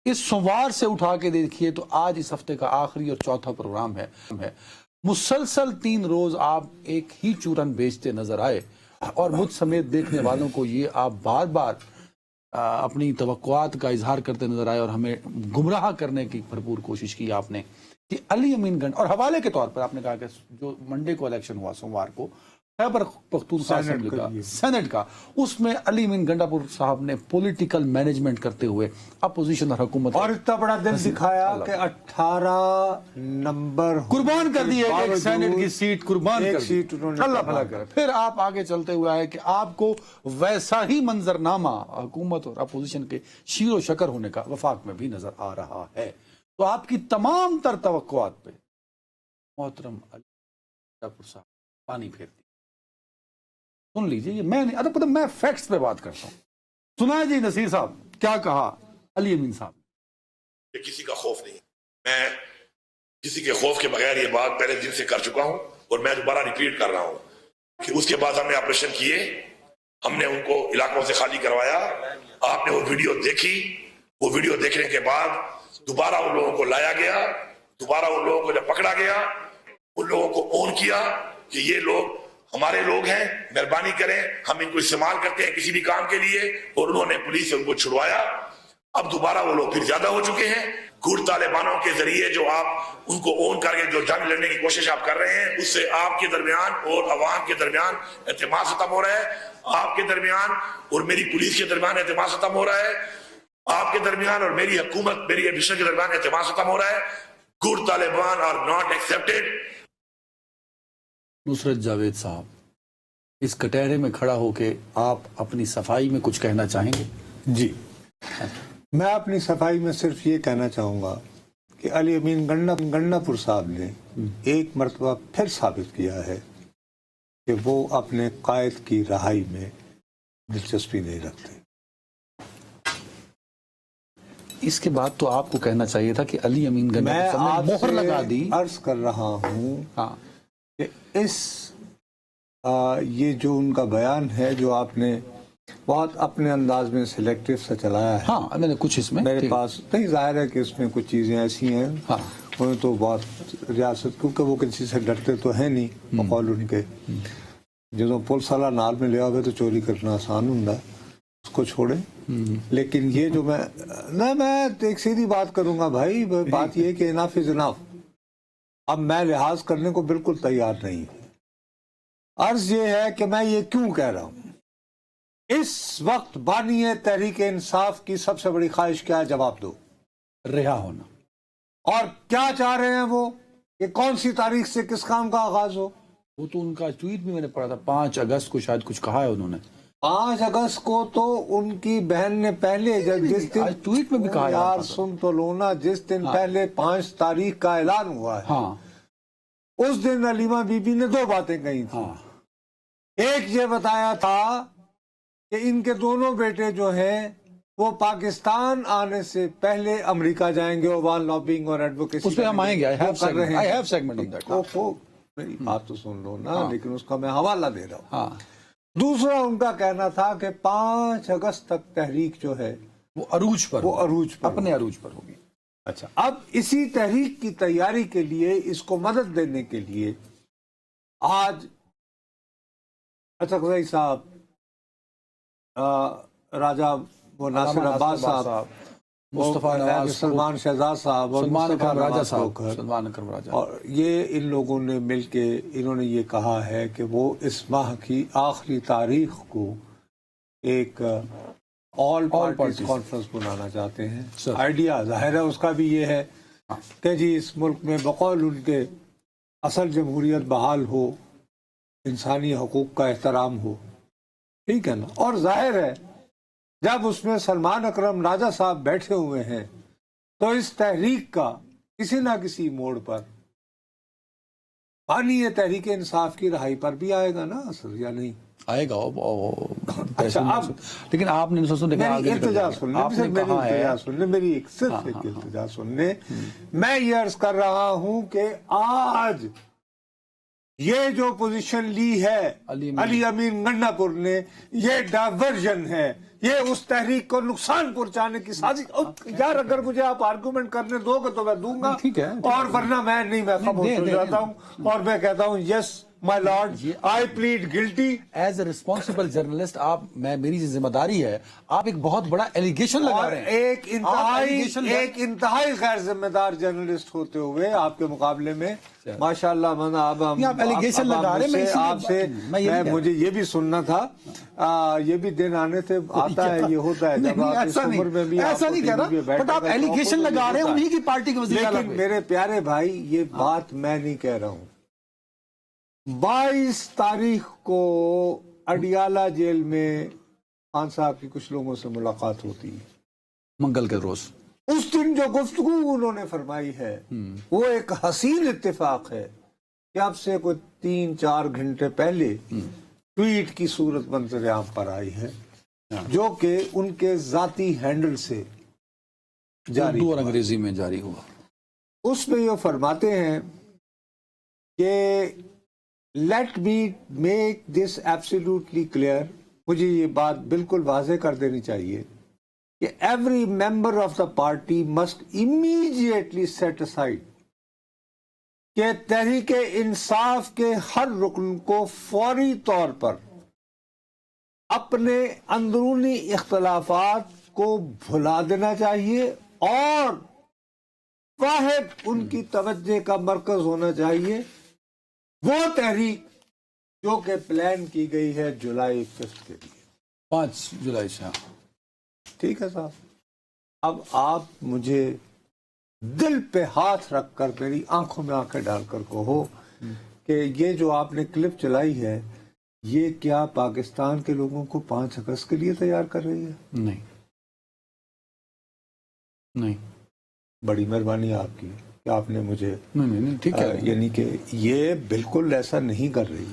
اس سوموار سے اٹھا کے دیکھیے تو آج اس ہفتے کا آخری اور چوتھا پروگرام ہے. مسلسل 3 روز آپ ایک ہی چورن بیچتے نظر آئے اور مجھ سمیت دیکھنے والوں کو یہ آپ بار بار اپنی توقعات کا اظہار کرتے نظر آئے اور ہمیں گمراہ کرنے کی بھرپور کوشش کی آپ نے کہ علی امین گنڈا، اور حوالے کے طور پر آپ نے کہا کہ جو منڈے کو الیکشن ہوا سوموار کو خیبر پختونخوا اسمبلی کا سینٹ کا، اس میں علی امین گنڈا پور صاحب نے پولیٹیکل مینجمنٹ کرتے ہوئے اپوزیشن اور حکومت اور اتنا بڑا دن دکھایا کہ 18 نمبر قربان کر دی، ایک سینٹ کی سیٹ قربان کر دی. اللہ بھلا کرے. پھر آپ آگے چلتے ہوئے آئے کہ آپ کو ویسا ہی منظرنامہ حکومت اور اپوزیشن کے شیر و شکر ہونے کا وفاق میں بھی نظر آ رہا ہے. تو آپ کی تمام تر توقعات پہ محترم علی گنڈا پور صاحب پانی پھیر دی. سن لیجیے، یہ میں نہیں پتہ، میں فیکٹس پہ بات کرتا ہوں. سنا جی نصیر صاحب کیا کہا علی امین صاحب. کسی کا خوف نہیں، میں کسی کے خوف کے بغیر یہ بات پہلے دن سے کر چکا ہوں اور میں دوبارہ ریپیٹ کر رہا ہوں کہ اس کے بعد ہم نے آپریشن کیے، ہم نے ان کو علاقوں سے خالی کروایا. آپ نے وہ ویڈیو دیکھی، وہ ویڈیو دیکھنے کے بعد دوبارہ ان لوگوں کو لایا گیا، دوبارہ ان لوگوں کو جب پکڑا گیا ان لوگوں کو اون کیا کہ یہ لوگ ہمارے لوگ ہیں، مہربانی کریں، ہم ان کو استعمال کرتے ہیں کسی بھی کام کے لیے، اور انہوں نے پولیس سے ان کو چھڑوایا. اب دوبارہ وہ لوگ پھر زیادہ ہو چکے ہیں. گھڑ طالبانوں کے ذریعے جو آپ ان کو اون کر کے جو جنگ لڑنے کی کوشش آپ کر رہے ہیں، اس سے آپ کے درمیان اور عوام کے درمیان اعتماد ختم ہو رہا ہے. آپ کے درمیان اور میری پولیس کے درمیان اعتماد ختم ہو رہا ہے. آپ کے درمیان اور میری حکومت، میری ایڈمنسٹریشن کے درمیان اعتماد ختم ہو رہا ہے. Good Taliban are not expected. Nusrat Javed صاحب، اس کٹہرے میں کھڑا ہو کے آپ اپنی صفائی میں کچھ کہنا چاہیں گے؟ جی، میں اپنی صفائی میں صرف یہ کہنا چاہوں گا کہ علی امین گنڈا پور صاحب نے ایک مرتبہ پھر ثابت کیا ہے کہ وہ اپنے قائد کی رہائی میں دلچسپی نہیں رکھتے. اس کے بعد تو آپ کو کہنا چاہیے تھا کہ علی امین گنڈا میں صاحب آپ نے مہر لگا دی. سے عرض کر رہا ہوں کہ یہ جو ان کا بیان ہے جو آپ نے بہت اپنے انداز میں سلیکٹیو سے چلایا ہے. ہاں، میں نے کچھ اس میں میرے پاس نہیں، ظاہر ہے کہ اس میں کچھ چیزیں ایسی ہیں انہیں تو بہت ریاست، کیونکہ وہ کسی سے ڈرتے تو ہیں نہیں بقول ان کے. جدوں پولیس والا نال میں لیا ہوئے تو چوری کرنا آسان ہوں، اس کو چھوڑیں. لیکن یہ جو میں ایک سیدھی بات کروں گا بھائی، بات یہ کہ اناف از اناف. اب میں لحاظ کرنے کو بالکل تیار نہیں ہوں. عرض یہ ہے کہ میں یہ کیوں کہہ رہا ہوں. اس وقت بانی تحریک انصاف کی سب سے بڑی خواہش کیا ہے؟ جواب دو. رہا ہونا. اور کیا چاہ رہے ہیں وہ کہ کون سی تاریخ سے کس کام کا آغاز ہو؟ وہ تو ان کا ٹویٹ بھی میں نے پڑھا تھا، 5 اگست کو شاید کچھ کہا ہے انہوں نے. 5 اگست کو تو ان کی بہن نے پہلے جس دن ٹویٹ میں بھی کہا یار سن تو لو نا، جس دن پہلے 5 تاریخ کا اعلان ہوا ہے اس دن علیمہ بی بی نے 2 باتیں کہی تھیں. ایک یہ بتایا تھا کہ ان کے دونوں بیٹے جو ہیں وہ پاکستان آنے سے پہلے امریکہ جائیں گے، اور وہاں لابنگ اور ایڈوکیسی اس پہ ہم آئیں گے. میری بات تو سن لو نا، لیکن اس کا میں حوالہ دے رہا ہوں. دوسرا ان کا کہنا تھا کہ 5 اگست تک تحریک جو ہے وہ عروج پر اپنے عروج پر ہوگی. اچھا، اب اسی تحریک کی تیاری کے لیے، اس کو مدد دینے کے لیے آج اچھا صاحب، راجہ وہ ناصر عباس صاحب، مصطفیٰ نواز، سلمان شہزاد صاحب اور سلمان اکرم راجہ صاحب، اور یہ ان لوگوں نے مل کے انہوں نے یہ کہا ہے کہ وہ اس ماہ کی آخری تاریخ کو ایک آل پارٹیز کانفرنس بنانا چاہتے ہیں. آئیڈیا ظاہر ہے اس کا بھی یہ ہے کہ جی اس ملک میں بقول ان کے اصل جمہوریت بحال ہو، انسانی حقوق کا احترام ہو. ٹھیک ہے نا؟ اور ظاہر ہے جب اس میں سلمان اکرم راجہ صاحب بیٹھے ہوئے ہیں تو اس تحریک کا کسی نہ کسی موڑ پر بانی تحریک انصاف کی رہائی پر بھی آئے گا نا اثر، یا نہیں آئے گا؟ اچھا، اب لیکن آپ نے التجا سننے، میری ایک صرف ایک التجا سننے. میں یہ عرض کر رہا ہوں کہ آج یہ جو پوزیشن لی ہے علی امین گنڈا پور نے، یہ ڈائیورژن ہے یہ اس تحریک کو نقصان پہنچانے کی سازش. یار اگر مجھے آپ آرگومنٹ کرنے دو گے تو میں دوں گا, ٹھیک ہے, اور ورنہ میں نہیں, میں خاموش ہو جاتا ہوں اور میں کہتا ہوں yes my lord I plead guilty. As a responsible journalist آپ, میری ذمہ داری ہے, آپ ایک بہت بڑا ایلیگیشن لگا اور رہے ہیں. ایک انتہائی غیر ذمہ دار جرنلسٹ ہوتے ہوئے آپ کے مقابلے میں ماشاءاللہ آپ ایلیگیشن لگا رہے ہیں. آپ سے مجھے یہ بھی سننا تھا, یہ بھی دن آنے تھے, آتا ہے, یہ ہوتا ہے جب آپ اس عمر میں بھی, ایسا نہیں کہہ رہا, بٹ آپ ایلیگیشن لگا رہے ہیں انہی کی پارٹی کے وزیر اعلیٰ. لیکن میرے پیارے بھائی یہ بات میں نہیں کہہ رہا ہوں. 22 تاریخ کو اڈیالہ جیل میں خان صاحب کی کچھ لوگوں سے ملاقات ہوتی ہے, منگل کے روز. اس دن جو گفتگو انہوں نے فرمائی ہے وہ ایک حسین اتفاق ہے کہ اب سے کوئی 3-4 گھنٹے پہلے ٹویٹ کی صورت منظر عام پر آئی ہے, جو کہ ان کے ذاتی ہینڈل سے جاری اردو اور انگریزی میں جاری ہوا. اس میں یہ فرماتے ہیں کہ let me make this absolutely clear, مجھے یہ بات بالکل واضح کر دینی چاہیے کہ every member of the party must immediately set aside, کہ تحریک انصاف کے ہر رکن کو فوری طور پر اپنے اندرونی اختلافات کو بھلا دینا چاہیے اور واحد ان کی توجہ کا مرکز ہونا چاہیے وہ تحریک جو کہ پلان کی گئی ہے جولائی 5 کے لیے, 5 جولائی سے. ٹھیک ہے صاحب, اب آپ مجھے دل پہ ہاتھ رکھ کر میری آنکھوں میں آنکھیں ڈال کر کہو کہ یہ جو آپ نے کلپ چلائی ہے یہ کیا پاکستان کے لوگوں کو 5 اگست کے لیے تیار کر رہی ہے؟ نہیں, بڑی مہربانی آپ کی کہ آپ نے مجھے نہیں, ٹھیک ہے, یعنی کہ یہ بالکل ایسا نہیں کر رہی.